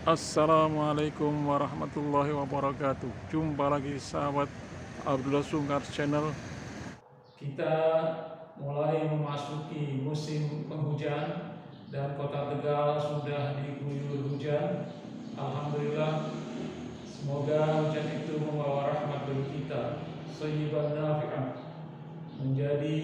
Assalamualaikum warahmatullahi wabarakatuh. Jumpa lagi sahabat Abdullah Sungkar Channel. Kita mulai memasuki musim penghujan dan Kota Tegal sudah diguyur hujan. Alhamdulillah, semoga hujan itu membawa rahmat bagi kita, sayyiban nafi'an, menjadi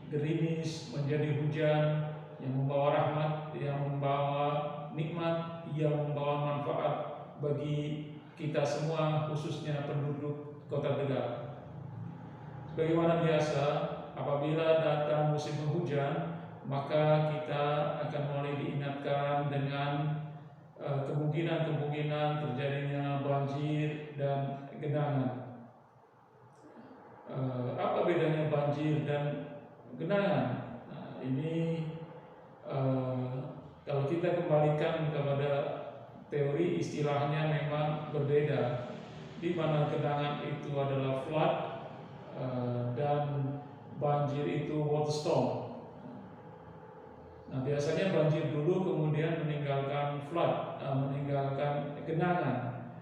gerimis, menjadi hujan yang membawa rahmat, yang membawa nikmat, yang membawa manfaat bagi kita semua, khususnya penduduk Kota Tegal. Sebagaimana biasa, apabila datang musim penghujan, maka kita akan mulai diingatkan dengan kemungkinan terjadinya banjir dan genangan. Apa bedanya banjir dan genangan? Nah, ini kalau kita kembalikan kepada teori, istilahnya memang berbeda, di mana genangan itu adalah flood dan banjir itu water storm. Nah, biasanya banjir dulu kemudian meninggalkan flood, meninggalkan genangan,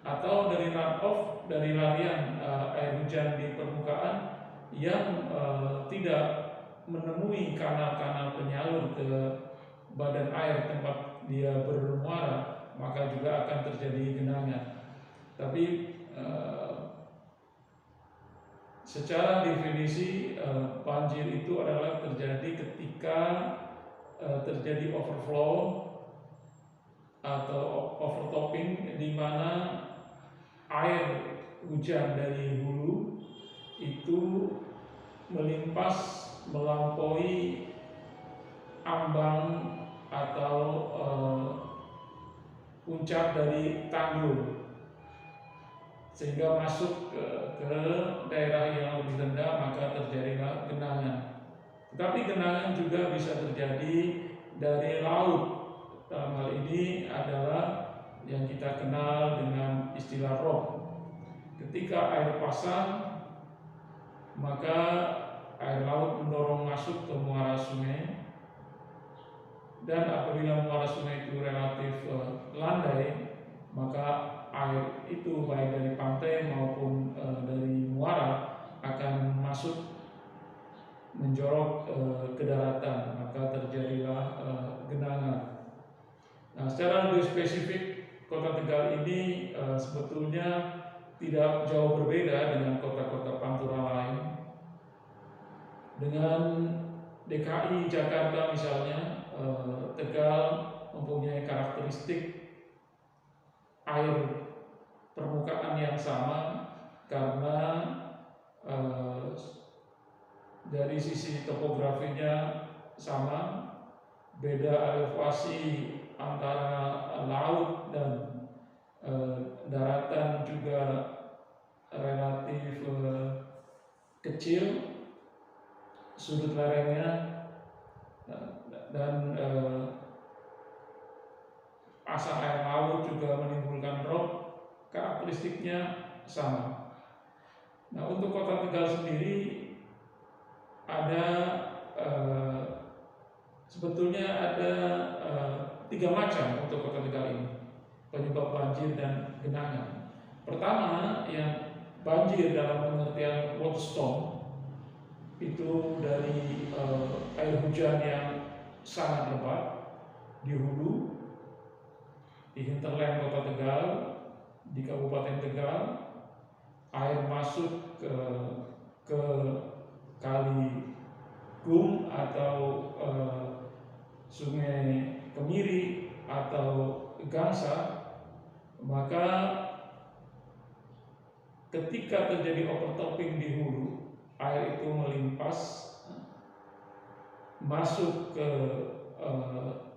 atau dari runoff, dari larian air hujan di permukaan yang tidak menemui kanal-kanal penyalur ke badan air tempat dia bermuara, maka juga akan terjadi genangan. Tapi secara definisi, banjir itu adalah terjadi ketika terjadi overflow atau overtopping, di mana air hujan dari hulu itu melimpas melampaui ambang atau puncak dari tanggul, sehingga masuk ke daerah yang lebih rendah, maka terjadilah genangan. Tetapi genangan juga bisa terjadi dari laut. Dalam hal ini adalah yang kita kenal dengan istilah rob. Ketika air pasang, maka air laut mendorong masuk ke muara sungai, dan apabila muara sungai itu relatif landai, maka air itu baik dari pantai maupun dari muara akan masuk menjorok ke daratan, maka terjadilah genangan. Nah, secara lebih spesifik, Kota Tegal ini sebetulnya tidak jauh berbeda dengan kota-kota Pantura lain. Dengan DKI Jakarta misalnya, Tegal mempunyai karakteristik air permukaan yang sama, karena dari sisi topografinya sama, beda elevasi antara laut dan daratan juga relatif kecil sudut lerengnya, dan pasang air laut juga menimbulkan drop, karakteristiknya sama. Nah, untuk Kota Tegal sendiri ada sebetulnya ada 3 macam untuk Kota Tegal ini penyebab banjir dan genangan. Pertama, yang banjir dalam pengertian water storm, itu dari air hujan yang sangat lebat di hulu, di hinterland Kota Tegal, di Kabupaten Tegal. Air masuk ke kali Gung atau Sungai Kemiri atau Gangsa, maka ketika terjadi overtopping di hulu, air itu melimpas masuk ke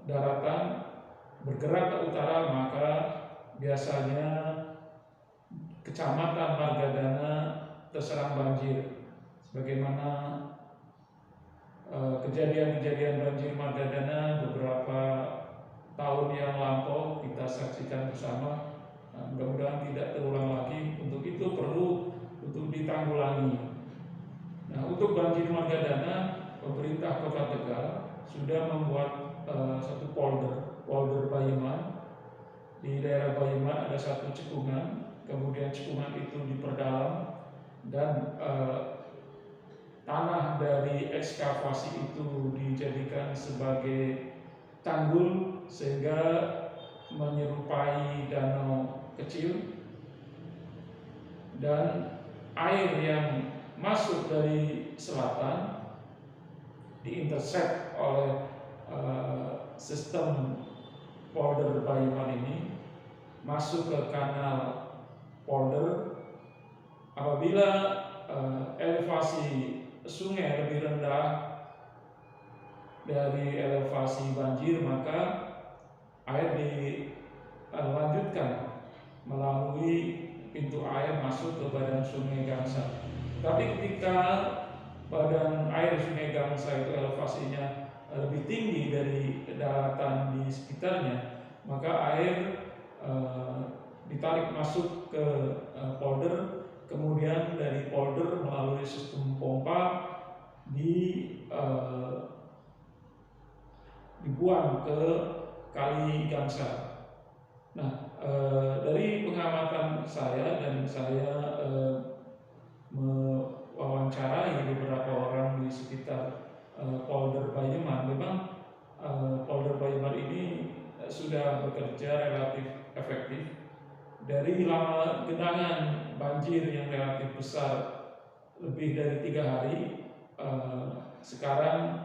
daratan, bergerak ke utara, maka biasanya Kecamatan Margadana terserang banjir. Sebagaimana kejadian-kejadian banjir Margadana beberapa tahun yang lampau kita saksikan bersama. Nah, mudah-mudahan tidak terulang lagi. Untuk itu perlu untuk ditanggulangi. Nah, untuk banjir Margadana, pemerintah Kota Tegal sudah membuat satu polder Bayeman, Di daerah Bayeman ada satu cekungan, kemudian cekungan itu diperdalam dan tanah dari ekskavasi itu dijadikan sebagai tanggul sehingga menyerupai danau kecil, dan air yang masuk dari selatan diintercept oleh sistem polder Bayeman ini masuk ke kanal polder. Apabila elevasi sungai lebih rendah dari elevasi banjir, maka air dilanjutkan melalui pintu air masuk ke badan sungai Gangsa. Tapi ketika badan air sungai Gangsa itu elevasinya lebih tinggi dari daratan di sekitarnya, maka air ditarik masuk ke polder, kemudian dari polder melalui sistem pompa dibuang ke Kali Gangsa. Nah, dari pengamatan saya, dan saya mewawancarai beberapa orang di sekitar polder Bayeman, memang polder Bayeman ini sudah bekerja relatif efektif. Dari lama genangan banjir yang relatif besar lebih dari 3 hari, sekarang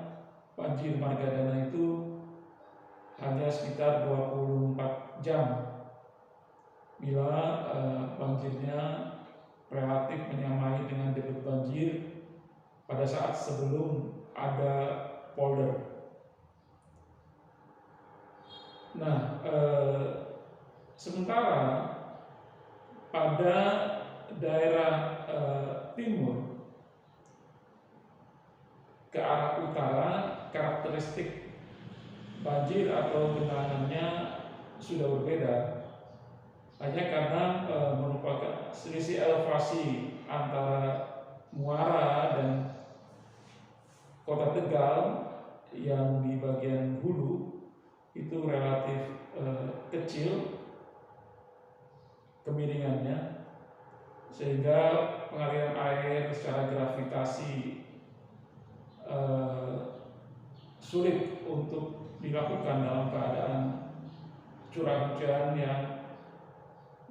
banjir Margadana itu hanya sekitar 24 jam bila banjirnya relatif menyamai dengan debit banjir pada saat sebelum ada polder. Nah, sementara pada daerah timur ke arah utara, karakteristik banjir atau genangannya sudah berbeda, hanya karena merupakan selisih elevasi antara Muara dan Kota Tegal yang di bagian hulu itu relatif kecil kemiringannya, sehingga pengaliran air secara gravitasi sulit untuk dilakukan dalam keadaan curah hujan yang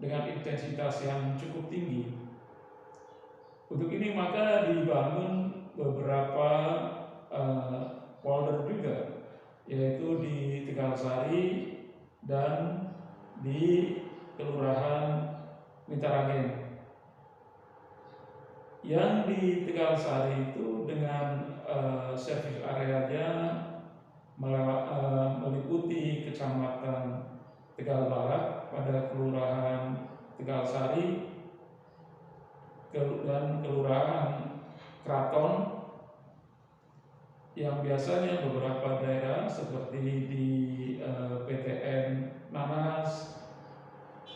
dengan intensitas yang cukup tinggi. Untuk ini maka dibangun beberapa polder juga, yaitu di Tegalsari dan di Kelurahan Mitaragen. Yang di Tegalsari itu dengan servis areanya meliputi Kecamatan Tegal Barat pada Kelurahan Tegalsari dan Kelurahan Kraton, yang biasanya beberapa daerah seperti di PTN Nanas,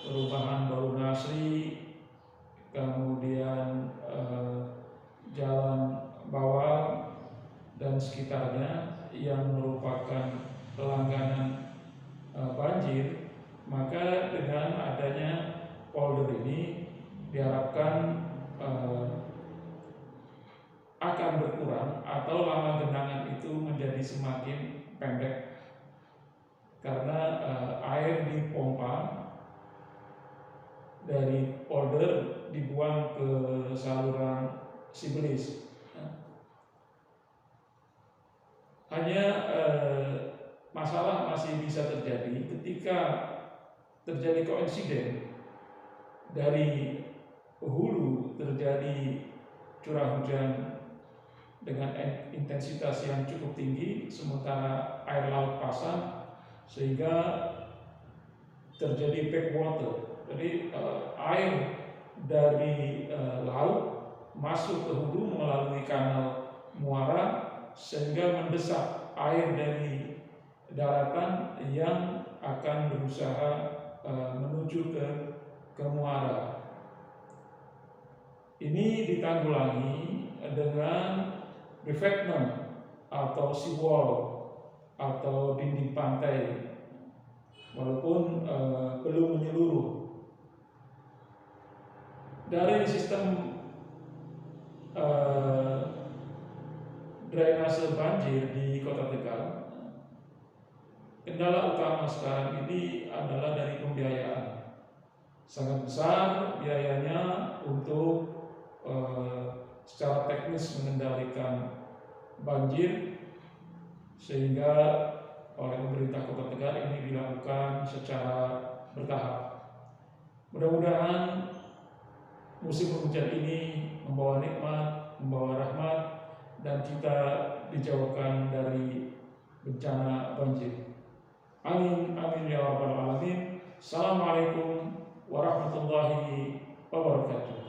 Perumahan Baru Nasri, kemudian Jalan Bawang dan sekitarnya yang merupakan langganan banjir, maka dengan adanya polder ini diharapkan akan berkurang atau lama genangan itu menjadi semakin pendek karena air dipompa dari polder dibuang ke saluran Sibelis. Hanya masalah masih bisa terjadi ketika terjadi koinsiden dari hulu terjadi curah hujan dengan intensitas yang cukup tinggi, sementara air laut pasang, sehingga terjadi backwater. Jadi air dari laut masuk ke hulu melalui kanal Muara, sehingga mendesak air dari daratan yang akan berusaha menuju ke Muara. Ini ditanggulangi dengan revetment atau seawall atau dinding pantai walaupun belum menyeluruh. Dari sistem drainase banjir di Kota Tegal, kendala utama sekarang ini adalah dari pembiayaan. Sangat besar biayanya untuk secara teknis mengendalikan banjir, sehingga oleh pemerintah Kota Tegal ini dilakukan secara bertahap. Mudah-mudahan musim hujan ini membawa nikmat, membawa rahmat, dan kita dijauhkan dari bencana banjir. Amin, amin ya rabbal alamin. Assalamualaikum warahmatullahi wabarakatuh.